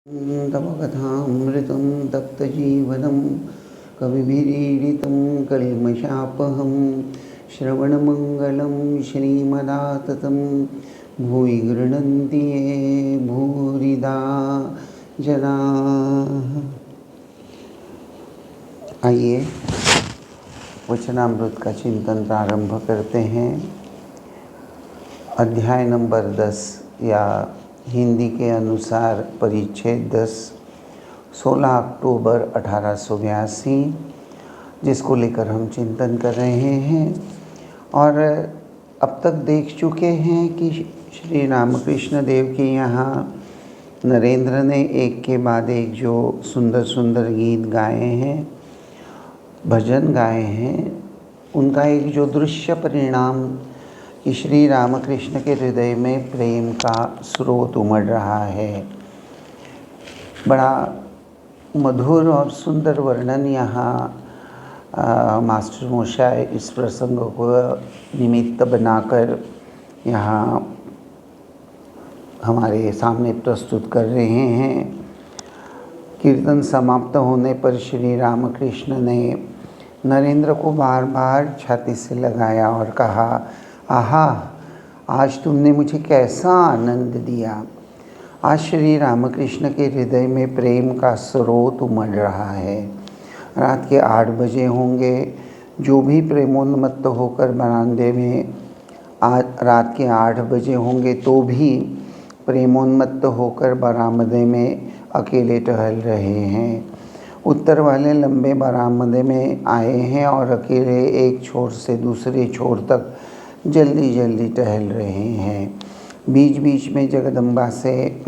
तव कथामृतं तप्तजीवनं कविभिरीडितं कल्मषापहं श्रवणमङ्गलं श्रीमदाततं भूयि गृह्णन्ति ये भूरिदा जनाः। आइए वचनामृत का चिंतन प्रारंभ करते हैं। अध्याय नंबर 10 या हिंदी के अनुसार परिच्छेद 10, 16 अक्टूबर 1882, जिसको लेकर हम चिंतन कर रहे हैं। और अब तक देख चुके हैं कि श्री रामकृष्ण देव के यहाँ नरेंद्र ने एक के बाद एक जो सुंदर सुंदर गीत गाए हैं, भजन गाए हैं, उनका एक जो दृश्य परिणाम कि श्री रामकृष्ण के हृदय में प्रेम का स्रोत उमड़ रहा है। बड़ा मधुर और सुंदर वर्णन यहाँ मास्टर मोशाय इस प्रसंग को निमित्त बनाकर यहाँ हमारे सामने प्रस्तुत कर रहे हैं। कीर्तन समाप्त होने पर श्री रामकृष्ण ने नरेंद्र को बार बार छाती से लगाया और कहा, आहा, आज तुमने मुझे कैसा आनंद दिया। आज श्री रामकृष्ण के हृदय में प्रेम का स्रोत उमड़ रहा है। रात के 8 बजे होंगे। जो भी प्रेमोन्मत्त होकर बरामदे में रात के 8 बजे होंगे तो भी प्रेमोन्मत्त होकर बरामदे में अकेले टहल रहे हैं। उत्तर वाले लंबे बरामदे में आए हैं और अकेले एक छोर से दूसरे छोर तक जल्दी जल्दी टहल रहे हैं। बीच बीच में जगदम्बा से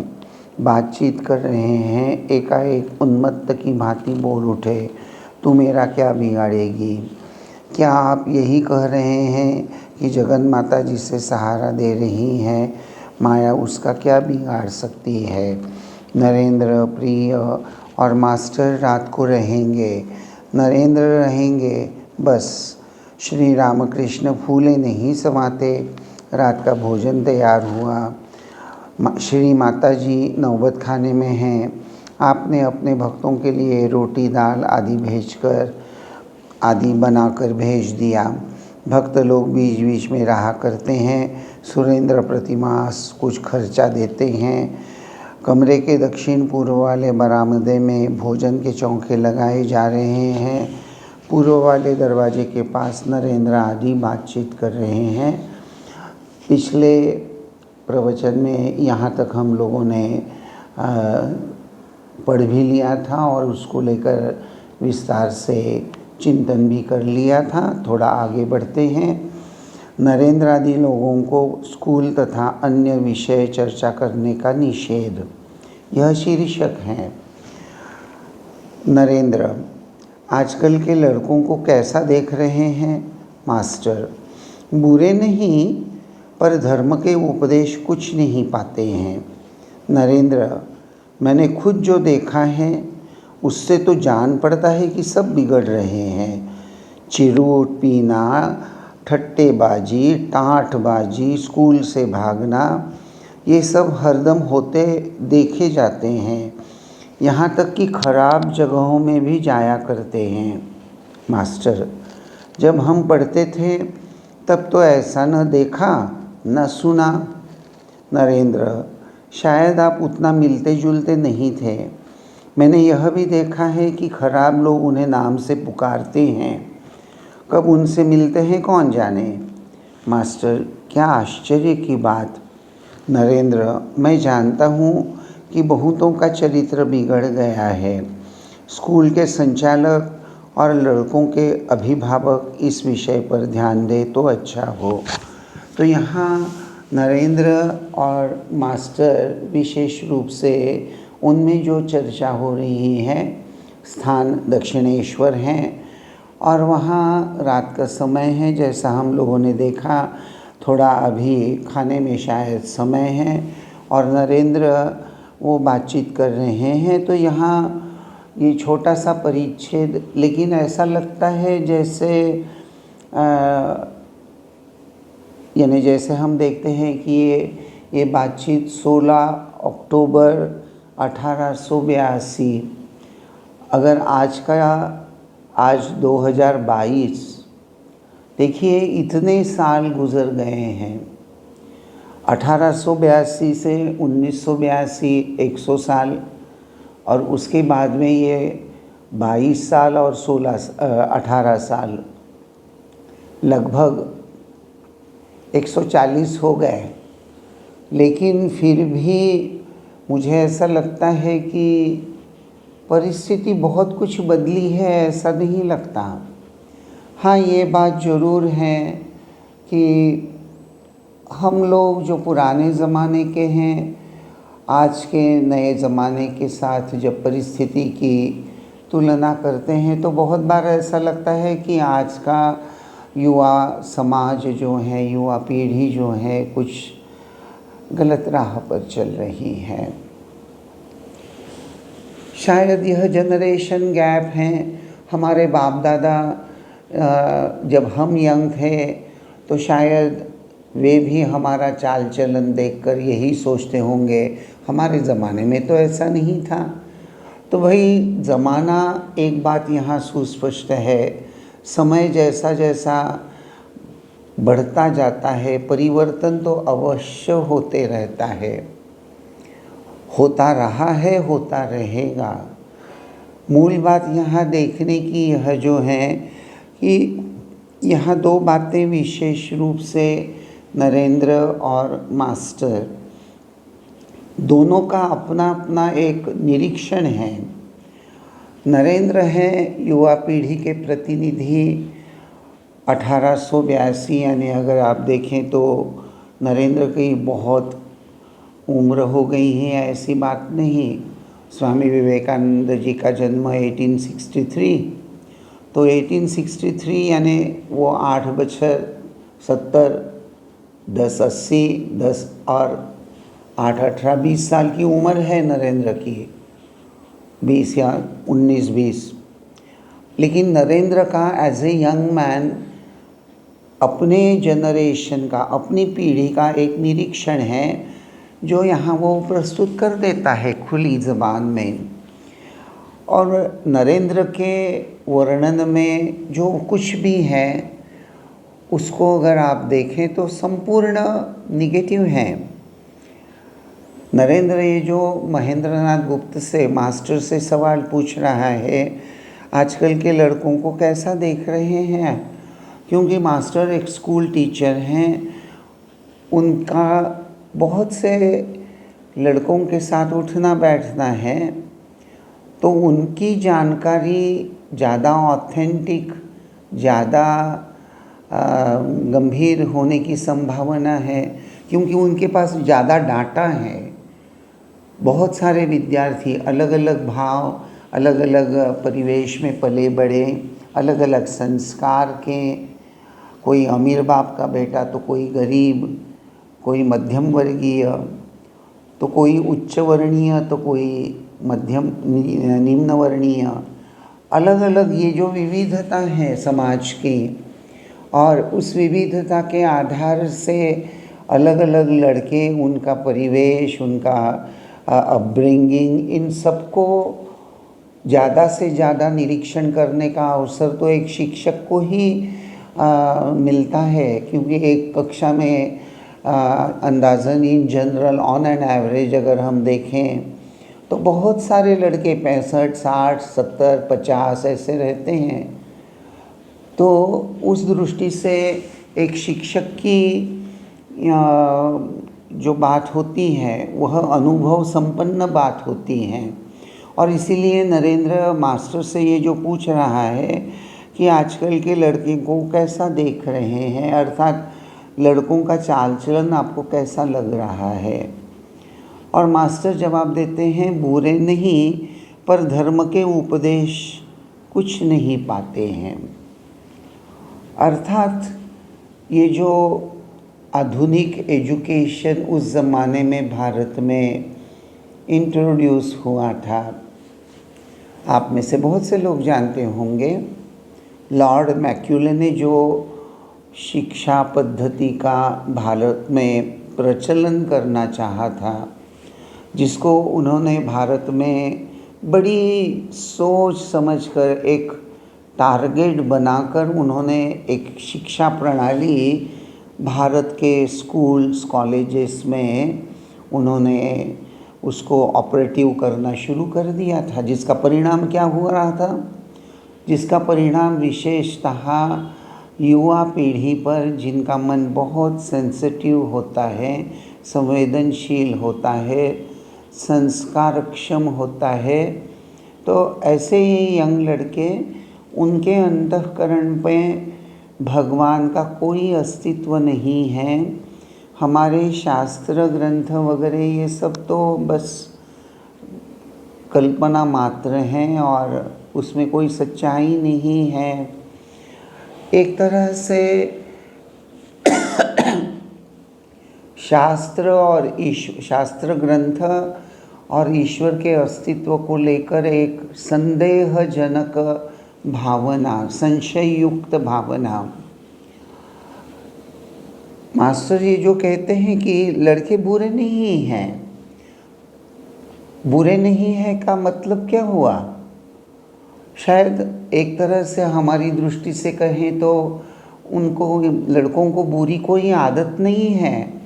बातचीत कर रहे हैं। एकाएक उन्मत्त की भांति बोल उठे, तू मेरा क्या बिगाड़ेगी? क्या आप यही कह रहे हैं कि जगन माता जिसे सहारा दे रही हैं, माया उसका क्या बिगाड़ सकती है? नरेंद्र, प्रिय और मास्टर रात को रहेंगे, नरेंद्र रहेंगे, बस। श्री रामकृष्ण फूले नहीं समाते। रात का भोजन तैयार हुआ। श्री माता जी नौबत खाने में हैं। आपने अपने भक्तों के लिए रोटी दाल आदि बनाकर भेज दिया। भक्त लोग बीच बीच में रहा करते हैं। सुरेंद्र प्रतिमास कुछ खर्चा देते हैं। कमरे के दक्षिण पूर्व वाले बरामदे में भोजन के चौके लगाए जा रहे हैं। पूर्व वाले दरवाजे के पास नरेंद्र आदि बातचीत कर रहे हैं। पिछले प्रवचन में यहाँ तक हम लोगों ने पढ़ भी लिया था और उसको लेकर विस्तार से चिंतन भी कर लिया था। थोड़ा आगे बढ़ते हैं। नरेंद्र आदि लोगों को स्कूल तथा अन्य विषय चर्चा करने का निषेध, यह शीर्षक है। नरेंद्र, आजकल के लड़कों को कैसा देख रहे हैं? मास्टर, बुरे नहीं, पर धर्म के उपदेश कुछ नहीं पाते हैं। नरेंद्र, मैंने खुद जो देखा है उससे तो जान पड़ता है कि सब बिगड़ रहे हैं। चिरूट पीना, ठट्टेबाजी, टाँटबाजी, स्कूल से भागना, ये सब हरदम होते देखे जाते हैं। यहाँ तक कि खराब जगहों में भी जाया करते हैं। मास्टर, जब हम पढ़ते थे तब तो ऐसा न देखा न सुना। नरेंद्र, शायद आप उतना मिलते जुलते नहीं थे। मैंने यह भी देखा है कि खराब लोग उन्हें नाम से पुकारते हैं। कब उनसे मिलते हैं कौन जाने। मास्टर, क्या आश्चर्य की बात। नरेंद्र, मैं जानता हूँ कि बहुतों का चरित्र बिगड़ गया है। स्कूल के संचालक और लड़कों के अभिभावक इस विषय पर ध्यान दे तो अच्छा हो। तो यहाँ नरेंद्र और मास्टर विशेष रूप से उनमें जो चर्चा हो रही है, स्थान दक्षिणेश्वर हैं और वहाँ रात का समय है। जैसा हम लोगों ने देखा, थोड़ा अभी खाने में शायद समय है और नरेंद्र वो बातचीत कर रहे हैं। तो यहाँ ये छोटा सा परिच्छेद, लेकिन ऐसा लगता है जैसे जैसे हम देखते हैं कि ये बातचीत 16 अक्टूबर 1882, अगर आज 2022, देखिए इतने साल गुज़र गए हैं। 1882 से 1982 100 साल, और उसके बाद में ये 22 साल और 18 साल, लगभग 140 हो गए। लेकिन फिर भी मुझे ऐसा लगता है कि परिस्थिति बहुत कुछ बदली है, ऐसा नहीं लगता। हाँ, ये बात ज़रूर है कि हम लोग जो पुराने ज़माने के हैं, आज के नए ज़माने के साथ जब परिस्थिति की तुलना करते हैं तो बहुत बार ऐसा लगता है कि आज का युवा समाज जो है, युवा पीढ़ी जो है, कुछ गलत राह पर चल रही है। शायद यह जनरेशन गैप है। हमारे बाप दादा जब हम यंग थे तो शायद वे भी हमारा चाल चलन देखकर यही सोचते होंगे, हमारे ज़माने में तो ऐसा नहीं था। तो वही ज़माना, एक बात यहाँ सुस्पष्ट है, समय जैसा जैसा बढ़ता जाता है, परिवर्तन तो अवश्य होते रहता है, होता रहा है, होता रहेगा। मूल बात यहाँ देखने की यह जो है कि यहाँ दो बातें विशेष रूप से नरेंद्र और मास्टर दोनों का अपना अपना एक निरीक्षण है। नरेंद्र हैं युवा पीढ़ी के प्रतिनिधि। 1882, यानी अगर आप देखें तो नरेंद्र की बहुत उम्र हो गई है, ऐसी बात नहीं। स्वामी विवेकानंद जी का जन्म 1863, तो 1863 यानी वो 8 बछर 70, 10 80, 10 और 8 18 20 साल की उम्र है नरेंद्र की, 20 या 19-20। लेकिन नरेंद्र का एज ए यंग मैन अपने जनरेशन का, अपनी पीढ़ी का एक निरीक्षण है जो यहाँ वो प्रस्तुत कर देता है खुली ज़बान में। और नरेंद्र के वर्णन में जो कुछ भी है उसको अगर आप देखें तो संपूर्ण निगेटिव है। नरेंद्र ये जो महेंद्रनाथ गुप्त से, मास्टर से सवाल पूछ रहा है, आजकल के लड़कों को कैसा देख रहे हैं, क्योंकि मास्टर एक स्कूल टीचर हैं, उनका बहुत से लड़कों के साथ उठना बैठना है, तो उनकी जानकारी ज़्यादा ऑथेंटिक, ज़्यादा गंभीर होने की संभावना है, क्योंकि उनके पास ज़्यादा डाटा है। बहुत सारे विद्यार्थी अलग अलग भाव, अलग अलग परिवेश में पले बड़े, अलग अलग संस्कार के, कोई अमीर बाप का बेटा तो कोई गरीब, कोई मध्यम वर्गीय तो कोई उच्च वर्णीय तो कोई मध्यम निम्न वर्णीय, अलग अलग ये जो विविधता है समाज की, और उस विविधता के आधार से अलग अलग लड़के, उनका परिवेश, उनका अपब्रिंगिंग, इन सबको ज़्यादा से ज़्यादा निरीक्षण करने का अवसर तो एक शिक्षक को ही मिलता है, क्योंकि एक कक्षा में अंदाज़न in general on an average अगर हम देखें तो बहुत सारे लड़के 65, 60, 70, 50 ऐसे रहते हैं। तो उस दृष्टि से एक शिक्षक की जो बात होती है वह अनुभव संपन्न बात होती है। और इसीलिए नरेंद्र मास्टर से ये जो पूछ रहा है कि आजकल के लड़के को कैसा देख रहे हैं, अर्थात लड़कों का चाल चलन आपको कैसा लग रहा है, और मास्टर जवाब देते हैं, बुरे नहीं पर धर्म के उपदेश कुछ नहीं पाते हैं। अर्थात ये जो आधुनिक एजुकेशन उस ज़माने में भारत में इंट्रोड्यूस हुआ था, आप में से बहुत से लोग जानते होंगे, लॉर्ड मैक्यूले ने जो शिक्षा पद्धति का भारत में प्रचलन करना चाहा था, जिसको उन्होंने भारत में बड़ी सोच समझकर एक टारगेट बनाकर उन्होंने एक शिक्षा प्रणाली भारत के स्कूल्स कॉलेजेस में उन्होंने उसको ऑपरेटिव करना शुरू कर दिया था, जिसका परिणाम क्या हुआ रहा था, जिसका परिणाम विशेषतः युवा पीढ़ी पर, जिनका मन बहुत सेंसिटिव होता है, संवेदनशील होता है, संस्कारक्षम होता है, तो ऐसे ही यंग लड़के, उनके अंतःकरण पे भगवान का कोई अस्तित्व नहीं है। हमारे शास्त्र ग्रंथ वगैरह ये सब तो बस कल्पना मात्र हैं और उसमें कोई सच्चाई नहीं है। एक तरह से शास्त्र ग्रंथ और ईश्वर के अस्तित्व को लेकर एक संदेहजनक भावना, संशययुक्त भावना। मास्टर जी जो कहते हैं कि लड़के बुरे नहीं हैं, बुरे नहीं हैं का मतलब क्या हुआ? शायद एक तरह से हमारी दृष्टि से कहें तो उनको, लड़कों को बुरी कोई आदत नहीं है।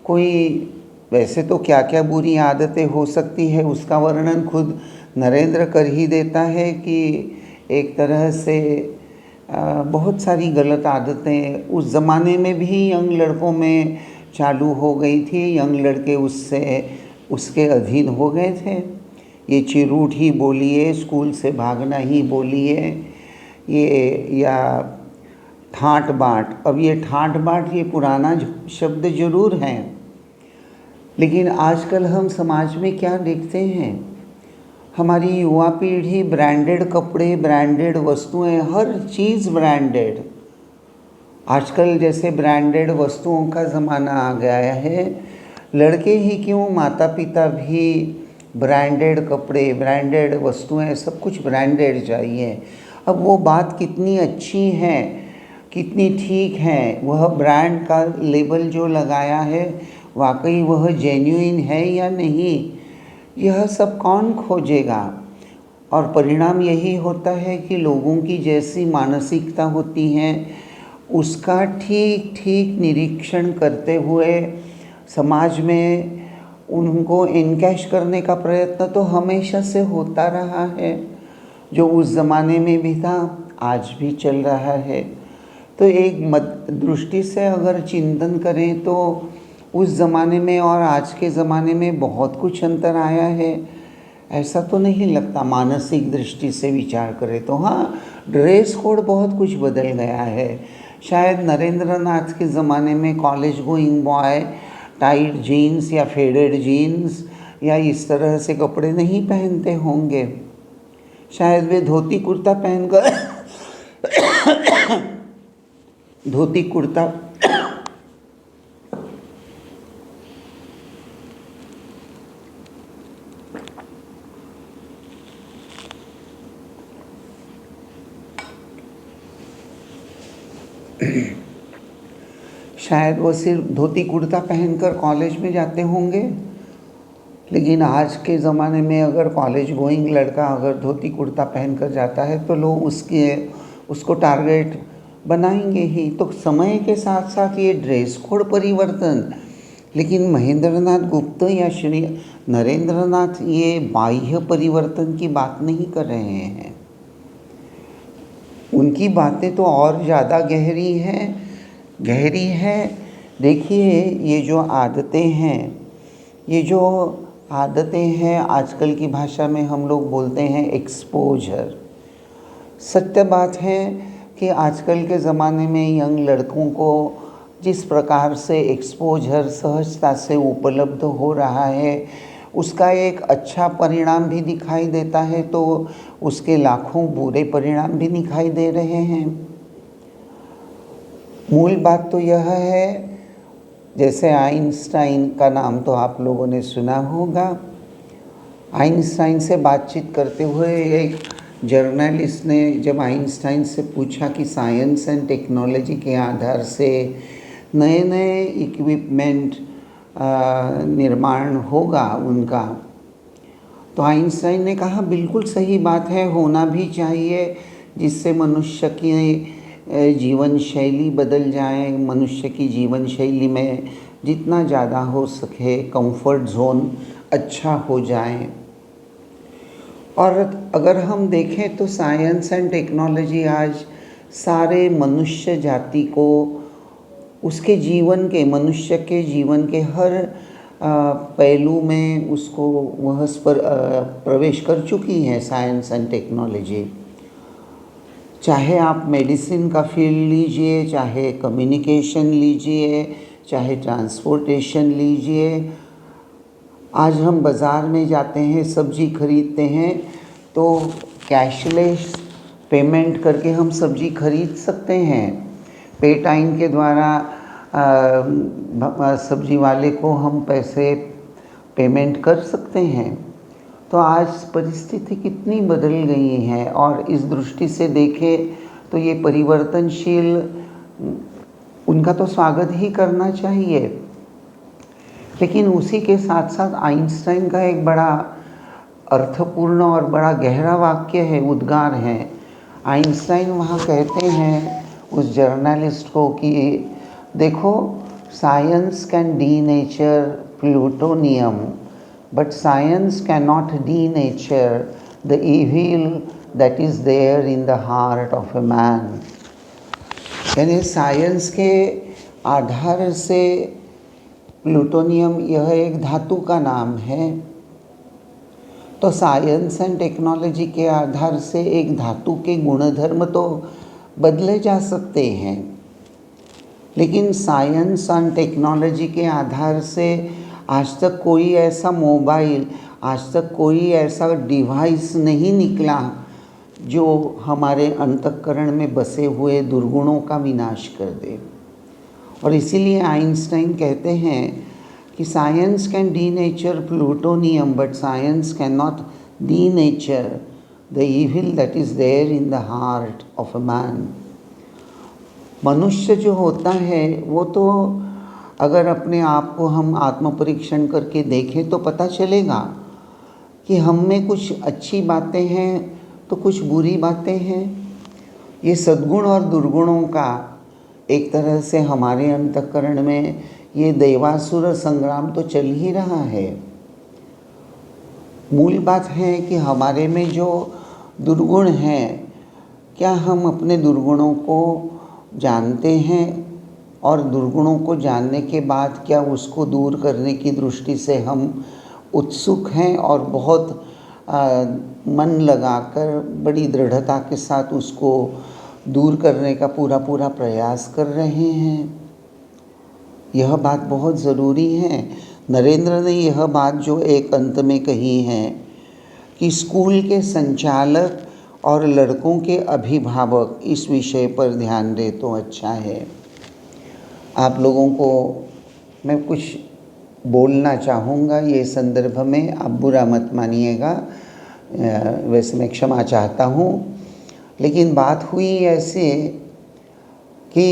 कोई वैसे तो क्या क्या बुरी आदतें हो सकती है उसका वर्णन खुद नरेंद्र कर ही देता है कि एक तरह से बहुत सारी गलत आदतें उस ज़माने में भी यंग लड़कों में चालू हो गई थी। यंग लड़के उसके अधीन हो गए थे। ये चिरूट ही बोलिए, स्कूल से भागना ही बोलिए, ये या ठाट बाट। अब ये ठाट बाट ये पुराना शब्द ज़रूर है, लेकिन आजकल हम समाज में क्या देखते हैं, हमारी युवा पीढ़ी ब्रांडेड कपड़े, ब्रांडेड वस्तुएं, हर चीज़ ब्रांडेड। आजकल जैसे ब्रांडेड वस्तुओं का ज़माना आ गया है, लड़के ही क्यों, माता पिता भी ब्रांडेड कपड़े, ब्रांडेड वस्तुएं, सब कुछ ब्रांडेड चाहिए। अब वो बात कितनी अच्छी है, कितनी ठीक है, वह ब्रांड का लेबल जो लगाया है वाकई वह जेन्युइन है या नहीं, यह सब कौन खोजेगा? और परिणाम यही होता है कि लोगों की जैसी मानसिकता होती है उसका ठीक ठीक निरीक्षण करते हुए समाज में उनको इनकैश करने का प्रयत्न तो हमेशा से होता रहा है, जो उस ज़माने में भी था, आज भी चल रहा है। तो एक दृष्टि से अगर चिंतन करें तो उस ज़माने में और आज के ज़माने में बहुत कुछ अंतर आया है, ऐसा तो नहीं लगता। मानसिक दृष्टि से विचार करें तो हाँ, ड्रेस कोड बहुत कुछ बदल गया है। शायद नरेंद्र नाथ के ज़माने में college going boy tight jeans या फेडेड जीन्स या इस तरह से कपड़े नहीं पहनते होंगे। शायद वे धोती कुर्ता पहनकर धोती कुर्ता शायद वो सिर्फ धोती कुर्ता पहनकर कॉलेज में जाते होंगे। लेकिन आज के ज़माने में अगर कॉलेज गोइंग लड़का अगर धोती कुर्ता पहनकर जाता है तो लोग उसको टारगेट बनाएंगे ही। तो समय के साथ साथ ये ड्रेस कोड परिवर्तन, लेकिन महेंद्रनाथ गुप्त या श्री नरेंद्र नाथ ये बाह्य परिवर्तन की बात नहीं कर रहे हैं। उनकी बातें तो और ज़्यादा गहरी है। देखिए ये जो आदतें हैं आजकल की भाषा में हम लोग बोलते हैं एक्सपोजर। सत्य बात है कि आजकल के ज़माने में यंग लड़कों को जिस प्रकार से एक्सपोजर सहजता से उपलब्ध हो रहा है उसका एक अच्छा परिणाम भी दिखाई देता है, तो उसके लाखों बुरे परिणाम भी दिखाई दे रहे हैं। मूल बात तो यह है, जैसे आइंस्टाइन का नाम तो आप लोगों ने सुना होगा। आइंस्टाइन से बातचीत करते हुए एक जर्नलिस्ट ने जब आइंस्टाइन से पूछा कि साइंस एंड टेक्नोलॉजी के आधार से नए नए इक्विपमेंट निर्माण होगा उनका। तो आइंस्टाइन ने कहा बिल्कुल सही बात है, होना भी चाहिए, जिससे मनुष्य की जीवन शैली बदल जाए, मनुष्य की जीवन शैली में जितना ज़्यादा हो सके कंफर्ट जोन अच्छा हो जाए। और अगर हम देखें तो साइंस एंड टेक्नोलॉजी आज सारे मनुष्य जाति को उसके जीवन के, मनुष्य के जीवन के हर पहलू में उसको वह प्रवेश कर चुकी है साइंस एंड टेक्नोलॉजी। चाहे आप मेडिसिन का फील्ड लीजिए, चाहे कम्युनिकेशन लीजिए, चाहे ट्रांसपोर्टेशन लीजिए। आज हम बाज़ार में जाते हैं, सब्ज़ी खरीदते हैं तो कैशलेस पेमेंट करके हम सब्ज़ी खरीद सकते हैं। पेटाइम के द्वारा सब्ज़ी वाले को हम पैसे पेमेंट कर सकते हैं। तो आज परिस्थिति कितनी बदल गई है, और इस दृष्टि से देखें तो ये परिवर्तनशील, उनका तो स्वागत ही करना चाहिए। लेकिन उसी के साथ साथ आइंस्टाइन का एक बड़ा अर्थपूर्ण और बड़ा गहरा वाक्य है, उद्गार है। आइंस्टाइन वहाँ कहते हैं उस जर्नलिस्ट को कि देखो, science can denature plutonium, but science cannot denature the evil that is there in the heart of a man. यानी साइंस के आधार से प्लूटोनियम यह एक धातु का नाम है, तो साइंस एंड टेक्नोलॉजी के आधार से एक धातु के गुणधर्म तो बदले जा सकते हैं, लेकिन साइंस एंड टेक्नोलॉजी के आधार से आज तक कोई ऐसा मोबाइल, आज तक कोई ऐसा डिवाइस नहीं निकला जो हमारे अंतःकरण में बसे हुए दुर्गुणों का विनाश कर दे। और इसीलिए आइंस्टाइन कहते हैं कि science can denature plutonium, but science cannot denature the evil that is there in the heart of a man. मनुष्य जो होता है वो तो, अगर अपने आप को हम आत्म परीक्षण करके देखें तो पता चलेगा कि हम में कुछ अच्छी बातें हैं तो कुछ बुरी बातें हैं। ये सद्गुण और दुर्गुणों का एक तरह से हमारे अंतःकरण में ये देवासुर संग्राम तो चल ही रहा है। मूल बात है कि हमारे में जो दुर्गुण हैं, क्या हम अपने दुर्गुणों को जानते हैं, और दुर्गुणों को जानने के बाद क्या उसको दूर करने की दृष्टि से हम उत्सुक हैं और बहुत मन लगाकर बड़ी दृढ़ता के साथ उसको दूर करने का पूरा प्रयास कर रहे हैं। यह बात बहुत ज़रूरी है। नरेंद्र ने यह बात जो एक अंत में कही है कि स्कूल के संचालक और लड़कों के अभिभावक इस विषय पर ध्यान दे तो अच्छा है। आप लोगों को मैं कुछ बोलना चाहूँगा ये संदर्भ में, आप बुरा मत मानिएगा, वैसे मैं क्षमा चाहता हूँ। लेकिन बात हुई ऐसे कि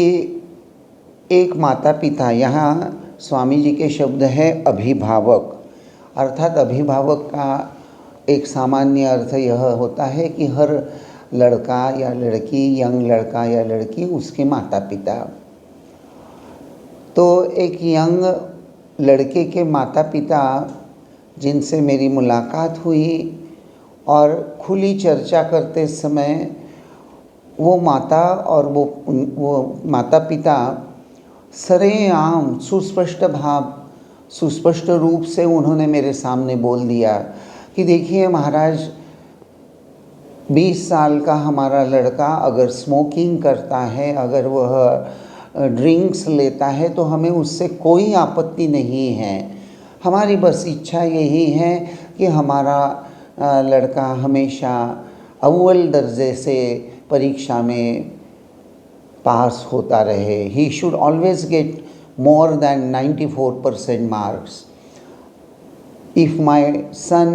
एक माता पिता, यहाँ स्वामी जी के शब्द है अभिभावक, अर्थात अभिभावक का एक सामान्य अर्थ यह होता है कि हर लड़का या लड़की, यंग लड़का या लड़की, उसके माता पिता। तो एक यंग लड़के के माता पिता जिनसे मेरी मुलाकात हुई, और खुली चर्चा करते समय वो माता और वो माता पिता सरेआम सुस्पष्ट रूप से उन्होंने मेरे सामने बोल दिया कि देखिए महाराज, 20 साल का हमारा लड़का अगर स्मोकिंग करता है, अगर वह ड्रिंक्स लेता है तो हमें उससे कोई आपत्ति नहीं है। हमारी बस इच्छा यही है कि हमारा लड़का हमेशा अव्वल दर्जे से परीक्षा में पास होता रहे। He should always get more than 94% marks. If my son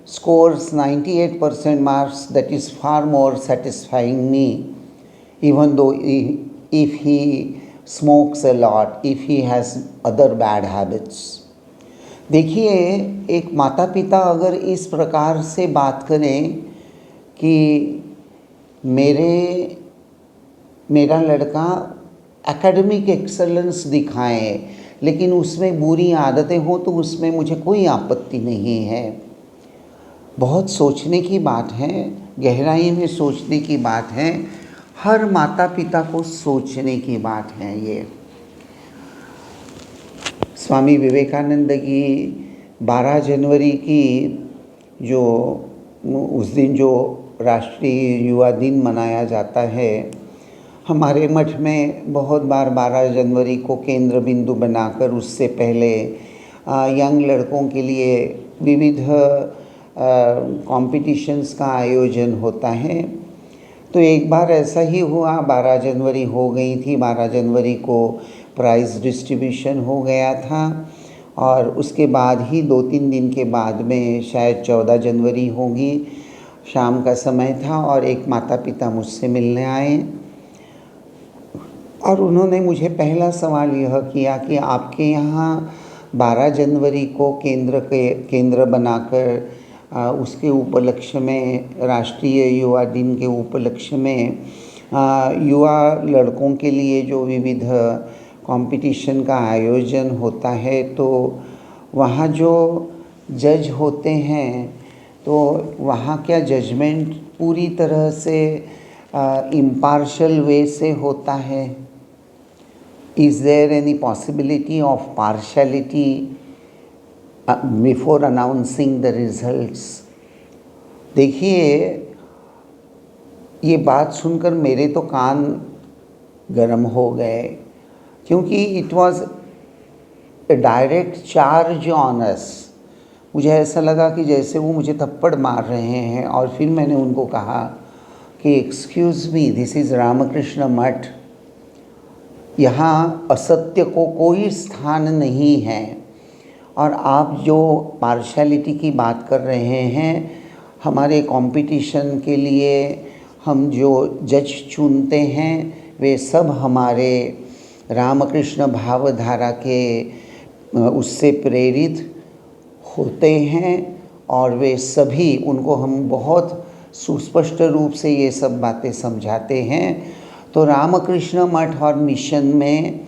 scores 98% marks, that is far more satisfying me, even though if he smokes a lot, if he has other bad habits. देखिए, एक माता पिता अगर इस प्रकार से बात करें कि मेरा लड़का एकेडमिक एक्सेलेंस दिखाए लेकिन उसमें बुरी आदतें हों तो उसमें मुझे कोई आपत्ति नहीं है। बहुत सोचने की बात है, गहराई में सोचने की बात है, हर माता पिता को सोचने की बात है। ये स्वामी विवेकानंद की 12 जनवरी की जो उस दिन जो राष्ट्रीय युवा दिन मनाया जाता है, हमारे मठ में बहुत बार 12 जनवरी को केंद्र बिंदु बनाकर उससे पहले यंग लड़कों के लिए विविध कॉम्पिटिशन्स का आयोजन होता है। तो एक बार ऐसा ही हुआ, 12 जनवरी हो गई थी, 12 जनवरी को प्राइज़ डिस्ट्रीब्यूशन हो गया था और उसके बाद ही 2-3 दिन के बाद में शायद 14 जनवरी होगी, शाम का समय था और एक माता पिता मुझसे मिलने आए और उन्होंने मुझे पहला सवाल यह किया कि आपके यहाँ 12 जनवरी को केंद्र बनाकर उसके उपलक्ष्य में, राष्ट्रीय युवा दिन के उपलक्ष्य में युवा लड़कों के लिए जो विविध कंपटीशन का आयोजन होता है, तो वहाँ जो जज होते हैं तो वहाँ क्या जजमेंट पूरी तरह से इम्पार्शल वे से होता है? Is there any possibility of partiality before announcing the results? देखिए, ये बात सुनकर मेरे तो कान गरम हो गए, क्योंकि it was a direct charge on us. मुझे ऐसा लगा कि जैसे वो मुझे थप्पड़ मार रहे हैं। और फिर मैंने उनको कहा कि excuse me, this is Ramakrishna Math, यहाँ असत्य को कोई स्थान नहीं है और आप जो पार्शलिटी की बात कर रहे हैं, हमारे कंपटीशन के लिए हम जो जज चुनते हैं वे सब हमारे रामकृष्ण भावधारा के उससे प्रेरित होते हैं और वे सभी, उनको हम बहुत सुस्पष्ट रूप से ये सब बातें समझाते हैं। तो रामकृष्ण मठ और मिशन में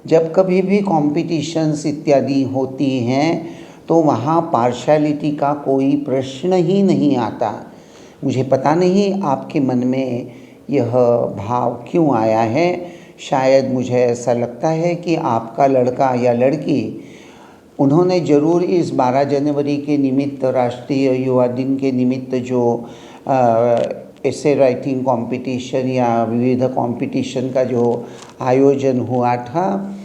जब कभी भी कॉम्पिटिशन्स इत्यादि होती हैं तो वहाँ पार्शलिटी का कोई प्रश्न ही नहीं आता। मुझे पता नहीं आपके मन में यह भाव क्यों आया है। शायद मुझे ऐसा लगता है कि आपका लड़का या लड़की, उन्होंने ज़रूर इस 12 जनवरी के निमित्त, राष्ट्रीय युवा दिन के निमित्त जो एसे राइटिंग कंपटीशन या विविध कंपटीशन का जो आयोजन हुआ था,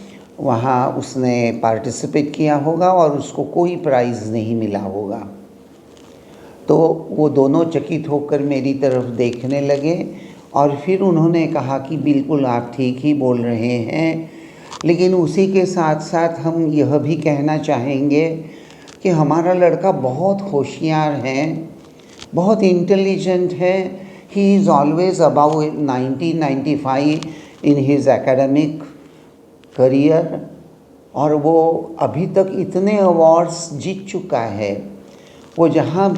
वहाँ उसने पार्टिसिपेट किया होगा और उसको कोई प्राइज़ नहीं मिला होगा। तो वो दोनों चकित होकर मेरी तरफ देखने लगे और फिर उन्होंने कहा कि बिल्कुल आप ठीक ही बोल रहे हैं, लेकिन उसी के साथ साथ हम यह भी कहना चाहेंगे कि हमारा लड़का बहुत होशियार है, बहुत इंटेलिजेंट है। He is always about 90-95 in his academic career और वो अभी तक इतने अवार्ड्स जीत चुका है। वो जहाँ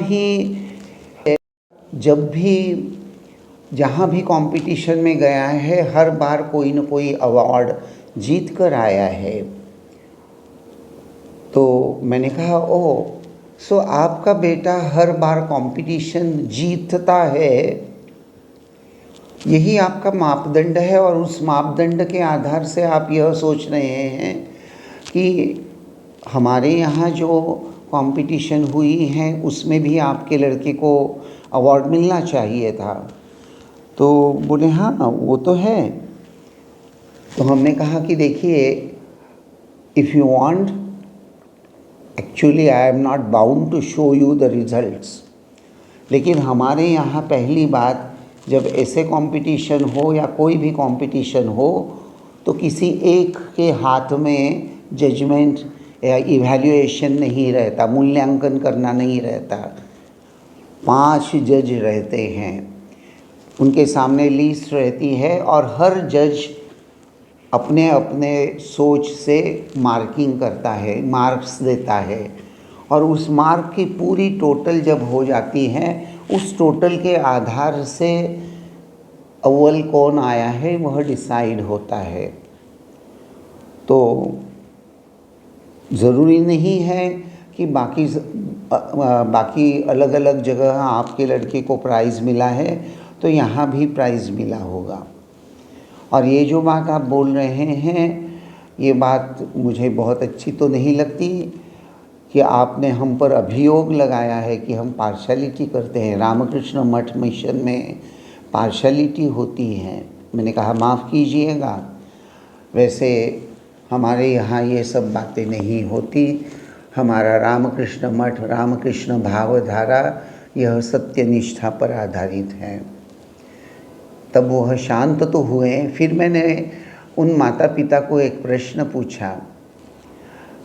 भी कंपटीशन में गया है, हर बार कोई न कोई अवार्ड जीत कर आया है। तो मैंने कहा, ओह, सो आपका बेटा हर बार कंपटीशन जीतता है, यही आपका मापदंड है और उस मापदंड के आधार से आप यह सोच रहे हैं कि हमारे यहाँ जो कंपटीशन हुई है उसमें भी आपके लड़के को अवार्ड मिलना चाहिए था। तो बोले हाँ वो तो है। तो हमने कहा कि देखिए, if you want, actually I am not bound to show you the results, लेकिन हमारे यहाँ पहली बात, जब ऐसे कंपटीशन हो या कोई भी कंपटीशन हो तो किसी एक के हाथ में जजमेंट या इवैल्यूएशन नहीं रहता, मूल्यांकन करना नहीं रहता। 5 जज रहते हैं, उनके सामने लिस्ट रहती है और हर जज अपने अपने सोच से मार्किंग करता है, मार्क्स देता है, और उस मार्क की पूरी टोटल जब हो जाती है, उस टोटल के आधार से अव्वल कौन आया है वह डिसाइड होता है। तो ज़रूरी नहीं है कि बाकी अलग अलग जगह आपके लड़के को प्राइज़ मिला है तो यहाँ भी प्राइज़ मिला होगा। और ये जो बात आप बोल रहे हैं, ये बात मुझे बहुत अच्छी तो नहीं लगती कि आपने हम पर अभियोग लगाया है कि हम पार्शलिटी करते हैं। रामकृष्ण मठ मिशन में पार्शलिटी होती है। मैंने कहा माफ़ कीजिएगा, वैसे हमारे यहाँ ये सब बातें नहीं होती। हमारा रामकृष्ण मठ, रामकृष्ण भावधारा, यह सत्यनिष्ठा पर आधारित है। तब वह शांत तो हुए। फिर मैंने उन माता पिता को एक प्रश्न पूछा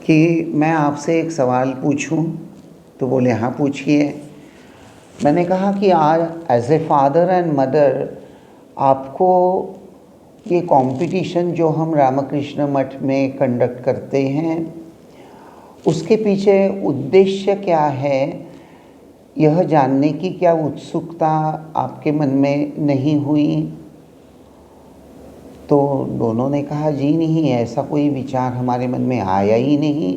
कि मैं आपसे एक सवाल पूछूं? तो बोले हाँ पूछिए। मैंने कहा कि आज as a father and mother आपको ये कंपटीशन जो हम रामकृष्ण मठ में कंडक्ट करते हैं उसके पीछे उद्देश्य क्या है, यह जानने की क्या उत्सुकता आपके मन में नहीं हुई? तो दोनों ने कहा जी नहीं, ऐसा कोई विचार हमारे मन में आया ही नहीं।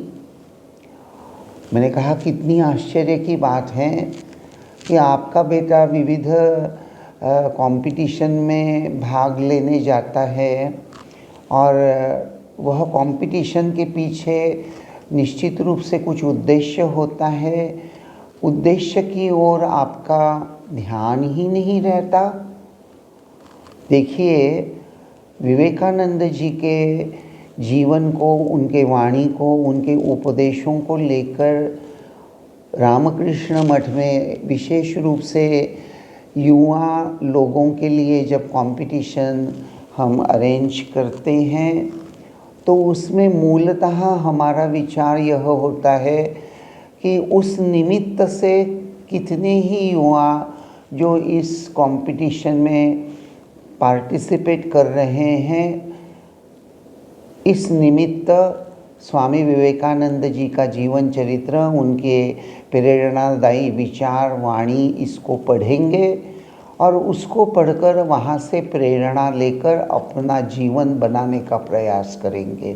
मैंने कहा कितनी आश्चर्य की बात है कि आपका बेटा विविध कंपटीशन में भाग लेने जाता है और वह कंपटीशन के पीछे निश्चित रूप से कुछ उद्देश्य होता है। उद्देश्य की ओर आपका ध्यान ही नहीं रहता। देखिए, विवेकानंद जी के जीवन को, उनके वाणी को, उनके उपदेशों को लेकर रामकृष्ण मठ में विशेष रूप से युवा लोगों के लिए जब कंपटीशन हम अरेंज करते हैं तो उसमें मूलतः हमारा विचार यह होता है कि उस निमित्त से कितने ही युवा जो इस कंपटीशन में पार्टिसिपेट कर रहे हैं, इस निमित्त स्वामी विवेकानंद जी का जीवन चरित्र, उनके प्रेरणादायी विचार वाणी इसको पढ़ेंगे और उसको पढ़कर वहाँ से प्रेरणा लेकर अपना जीवन बनाने का प्रयास करेंगे।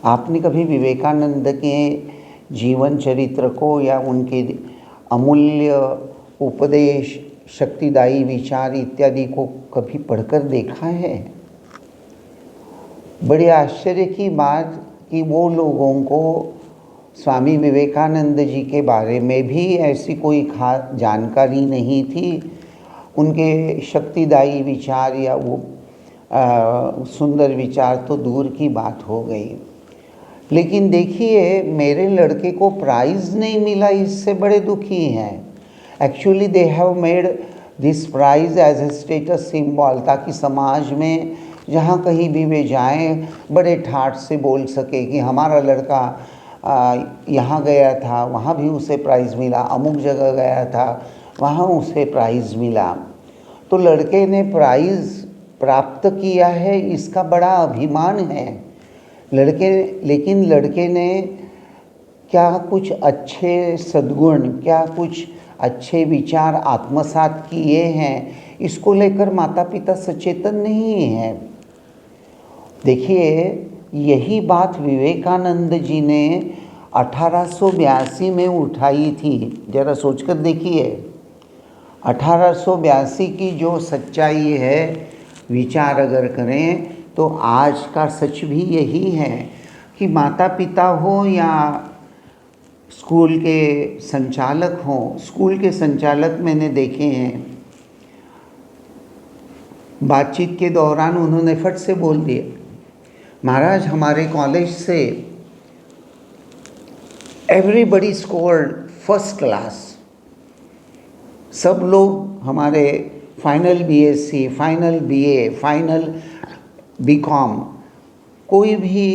आपने कभी विवेकानंद के जीवन चरित्र को या उनके अमूल्य उपदेश, शक्तिदायी विचार इत्यादि को कभी पढ़कर देखा है? बड़े आश्चर्य की बात कि वो लोगों को स्वामी विवेकानंद जी के बारे में भी ऐसी कोई खास जानकारी नहीं थी। उनके शक्तिदायी विचार या वो सुंदर विचार तो दूर की बात हो गई। लेकिन देखिए, मेरे लड़के को प्राइज़ नहीं मिला, इससे बड़े दुखी हैं। Actually they have made this prize as a status symbol, ताकि समाज में जहाँ कहीं भी वे जाएं बड़े ठाठ से बोल सके कि हमारा लड़का यहाँ गया था, वहाँ भी उसे प्राइज़ मिला, अमुक जगह गया था, वहाँ उसे प्राइज़ मिला। तो लड़के ने प्राइज़ प्राप्त किया है, इसका बड़ा अभिमान है लेकिन लड़के ने क्या कुछ अच्छे सद्गुण, क्या कुछ अच्छे विचार आत्मसात किए हैं, इसको लेकर माता पिता सचेतन नहीं हैं। देखिए, यही बात विवेकानंद जी ने 1882 में उठाई थी। ज़रा सोचकर देखिए, 1882 की जो सच्चाई है, विचार अगर करें तो आज का सच भी यही है कि माता पिता हो या स्कूल के संचालक हों, स्कूल के संचालक मैंने देखे हैं, बातचीत के दौरान उन्होंने फट से बोल दिया, महाराज हमारे कॉलेज से एवरीबडी स्कोर्ड फर्स्ट क्लास। सब लोग हमारे final BSc, final BA, final BCom, कोई भी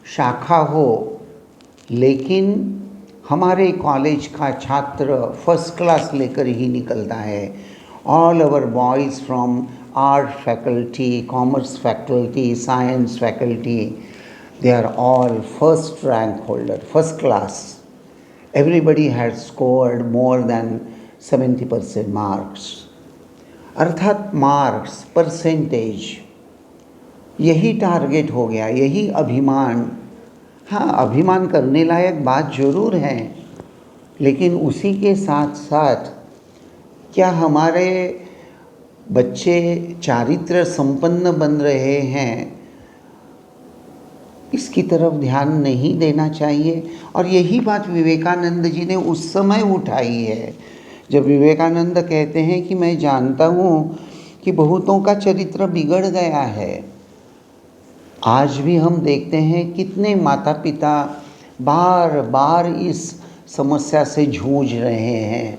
शाखा हो, लेकिन हमारे कॉलेज का छात्र फर्स्ट क्लास लेकर ही निकलता है। All our boys from art faculty, commerce faculty, science faculty, they are all first rank holder, first class. Everybody had scored more than 70% marks. अर्थात मार्क्स, परसेंटेज, यही टारगेट हो गया, यही अभिमान। हाँ, अभिमान करने लायक बात ज़रूर है, लेकिन उसी के साथ साथ क्या हमारे बच्चे चारित्र संपन्न बन रहे हैं, इसकी तरफ ध्यान नहीं देना चाहिए। और यही बात विवेकानंद जी ने उस समय उठाई है, जब विवेकानंद कहते हैं कि मैं जानता हूँ कि बहुतों का चरित्र बिगड़ गया है। आज भी हम देखते हैं कितने माता पिता बार बार इस समस्या से जूझ रहे हैं।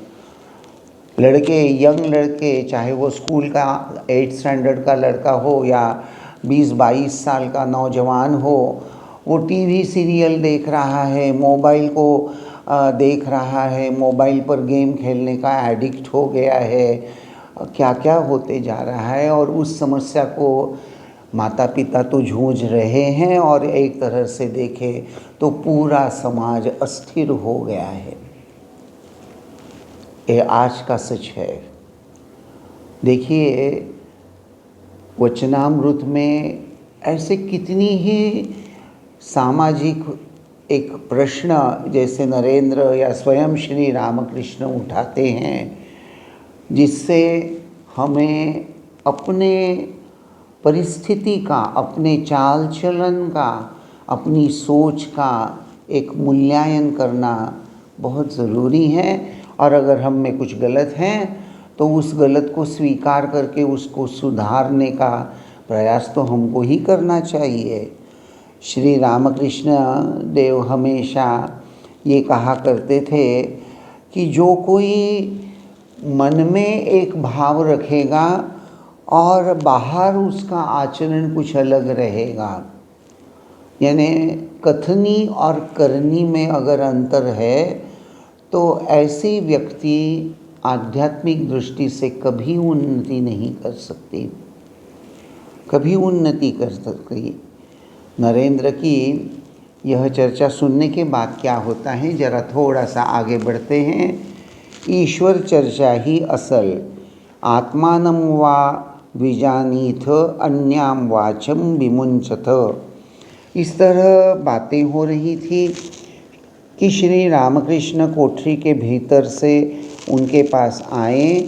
लड़के, यंग लड़के, चाहे वो स्कूल का 8th स्टैंडर्ड का लड़का हो या 20-22 साल का नौजवान हो, वो टीवी सीरियल देख रहा है, मोबाइल को देख रहा है, मोबाइल पर गेम खेलने का एडिक्ट हो गया है, क्या क्या होते जा रहा है। और उस समस्या को माता पिता तो जूझ रहे हैं और एक तरह से देखें तो पूरा समाज अस्थिर हो गया है। ये आज का सच है। देखिए, वचनामृत में ऐसे कितनी ही सामाजिक एक प्रश्न जैसे नरेंद्र या स्वयं श्री रामकृष्ण उठाते हैं, जिससे हमें अपने परिस्थिति का, अपने चाल चलन का, अपनी सोच का एक मूल्यांकन करना बहुत ज़रूरी है। और अगर हम में कुछ गलत हैं तो उस गलत को स्वीकार करके उसको सुधारने का प्रयास तो हमको ही करना चाहिए। श्री रामकृष्ण देव हमेशा ये कहा करते थे कि जो कोई मन में एक भाव रखेगा और बाहर उसका आचरण कुछ अलग रहेगा, यानी कथनी और करनी में अगर अंतर है, तो ऐसी व्यक्ति आध्यात्मिक दृष्टि से कभी उन्नति नहीं कर सकती, कभी उन्नति कर सकती। नरेंद्र की यह चर्चा सुनने के बाद क्या होता है, ज़रा थोड़ा सा आगे बढ़ते हैं। ईश्वर चर्चा ही असल, आत्मानं वा विजानीथ अन्याम वाचम विमुंचथ। इस तरह बातें हो रही थी कि श्री रामकृष्ण कोठरी के भीतर से उनके पास आए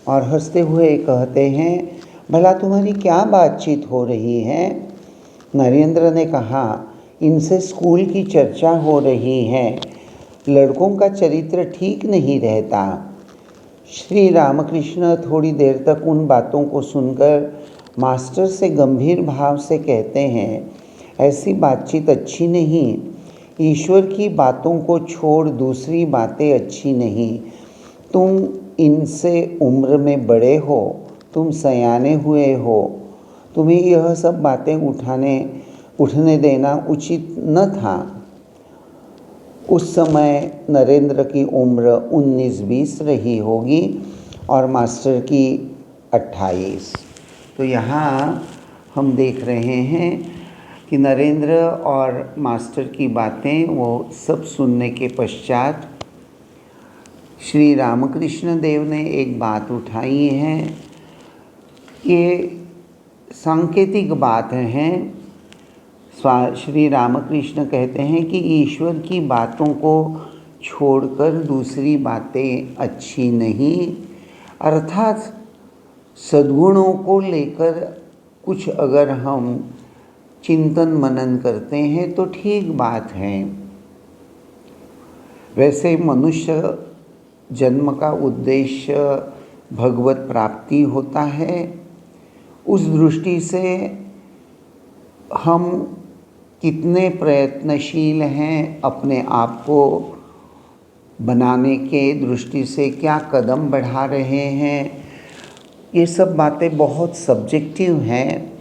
और हंसते हुए कहते हैं, भला तुम्हारी क्या बातचीत हो रही है? नरेंद्र ने कहा, इनसे स्कूल की चर्चा हो रही है, लड़कों का चरित्र ठीक नहीं रहता। श्री रामकृष्ण थोड़ी देर तक उन बातों को सुनकर मास्टर से गंभीर भाव से कहते हैं, ऐसी बातचीत अच्छी नहीं। ईश्वर की बातों को छोड़ दूसरी बातें अच्छी नहीं। तुम इनसे उम्र में बड़े हो, तुम सयाने हुए हो, तुम्हें यह सब बातें उठने देना उचित न था। उस समय नरेंद्र की उम्र 19-20 रही होगी और मास्टर की 28। तो यहाँ हम देख रहे हैं कि नरेंद्र और मास्टर की बातें वो सब सुनने के पश्चात श्री रामकृष्ण देव ने एक बात उठाई है। ये सांकेतिक बात है। श्री रामकृष्ण कहते हैं कि ईश्वर की बातों को छोड़कर दूसरी बातें अच्छी नहीं, अर्थात सद्गुणों को लेकर कुछ अगर हम चिंतन मनन करते हैं तो ठीक बात है। वैसे मनुष्य जन्म का उद्देश्य भगवत प्राप्ति होता है। उस दृष्टि से हम कितने प्रयत्नशील हैं, अपने आप को बनाने के दृष्टि से क्या कदम बढ़ा रहे हैं, ये सब बातें बहुत सब्जेक्टिव हैं।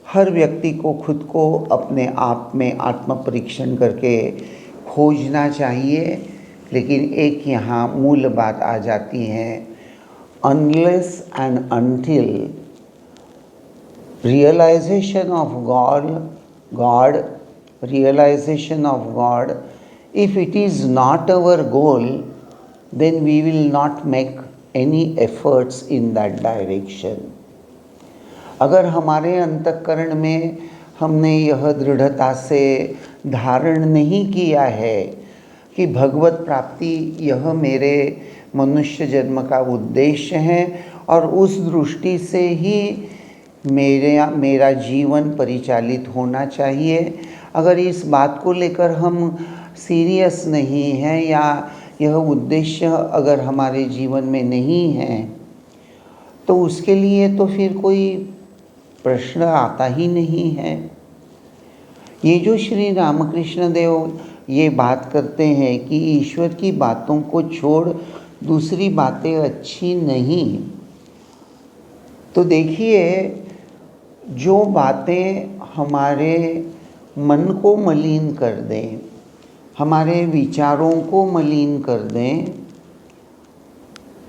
हर व्यक्ति को खुद को अपने आप में आत्म परीक्षण करके खोजना चाहिए। लेकिन एक यहाँ मूल बात आ जाती है, unless and until realization of God, realization of God, if it is not our goal, then we will not make any efforts in that direction. अगर हमारे अंतःकरण में हमने यह दृढ़ता से धारण नहीं किया है कि भगवत प्राप्ति यह मेरे मनुष्य जन्म का उद्देश्य है और उस दृष्टि से ही मेरा जीवन परिचालित होना चाहिए, अगर इस बात को लेकर हम सीरियस नहीं हैं या यह उद्देश्य अगर हमारे जीवन में नहीं है, तो उसके लिए तो फिर कोई प्रश्न आता ही नहीं है। ये जो श्री रामकृष्ण देव ये बात करते हैं कि ईश्वर की बातों को छोड़ दूसरी बातें अच्छी नहीं, तो देखिए जो बातें हमारे मन को मलिन कर दें, हमारे विचारों को मलिन कर दें,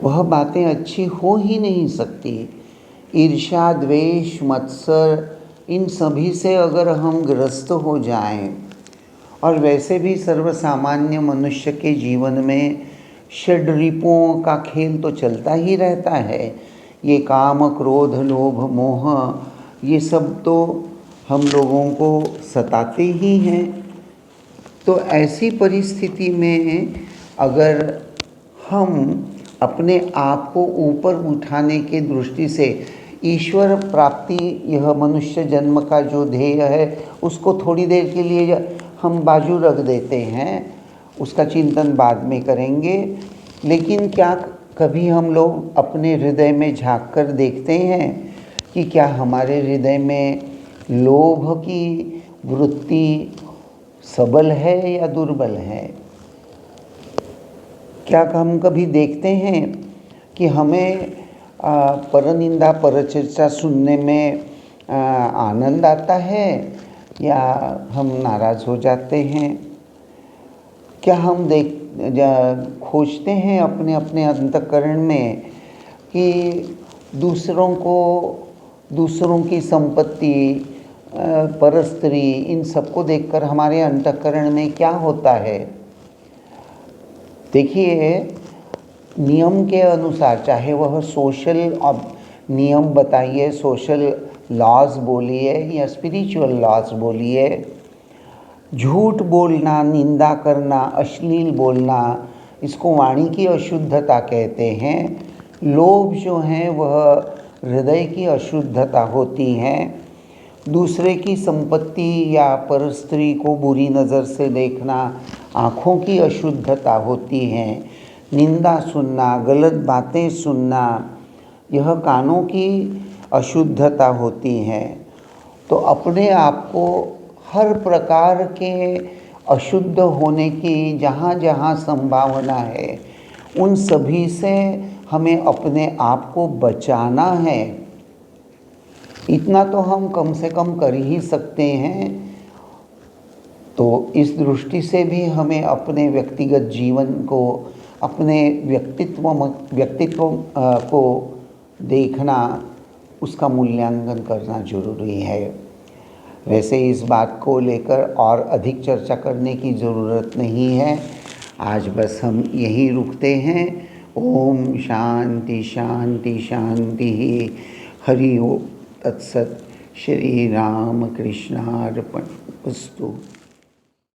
वह बातें अच्छी हो ही नहीं सकती। ईर्ष्या, द्वेष, मत्सर, इन सभी से अगर हम ग्रस्त हो जाएं, और वैसे भी सर्वसामान्य मनुष्य के जीवन में षड्रिपुओं का खेल तो चलता ही रहता है। ये काम, क्रोध, लोभ, मोह, ये सब तो हम लोगों को सताते ही हैं। तो ऐसी परिस्थिति में अगर हम अपने आप को ऊपर उठाने के दृष्टि से ईश्वर प्राप्ति, यह मनुष्य जन्म का जो ध्येय है, उसको थोड़ी देर के लिए हम बाजू रख देते हैं, उसका चिंतन बाद में करेंगे, लेकिन क्या कभी हम लोग अपने हृदय में झांक कर देखते हैं कि क्या हमारे हृदय में लोभ की वृत्ति सबल है या दुर्बल है? क्या हम कभी देखते हैं कि हमें परनिंदा, परचर्चा सुनने में आनंद आता है या हम नाराज़ हो जाते हैं? क्या हम खोजते हैं अपने अपने अंतःकरण में कि दूसरों की संपत्ति, परस्त्री, इन सबको देखकर हमारे अंतःकरण में क्या होता है? देखिए, नियम के अनुसार, चाहे वह सोशल नियम बताइए, सोशल लॉज बोलिए या स्पिरिचुअल लॉज बोलिए, झूठ बोलना, निंदा करना, अश्लील बोलना, इसको वाणी की अशुद्धता कहते हैं। लोभ जो है वह हृदय की अशुद्धता होती है। दूसरे की संपत्ति या परस्त्री को बुरी नज़र से देखना आँखों की अशुद्धता होती है। निंदा सुनना, गलत बातें सुनना, यह कानों की अशुद्धता होती हैं। तो अपने आप को हर प्रकार के अशुद्ध होने की जहाँ जहाँ संभावना है, उन सभी से हमें अपने आप को बचाना है। इतना तो हम कम से कम कर ही सकते हैं। तो इस दृष्टि से भी हमें अपने व्यक्तिगत जीवन को, अपने व्यक्तित्व को देखना, उसका मूल्यांकन करना जरूरी है। वैसे इस बात को लेकर और अधिक चर्चा करने की ज़रूरत नहीं है। आज बस हम यहीं रुकते हैं। ओम शांति शांति शांति। हरि ओम तत्सत। श्री राम कृष्णार्पणमस्तु।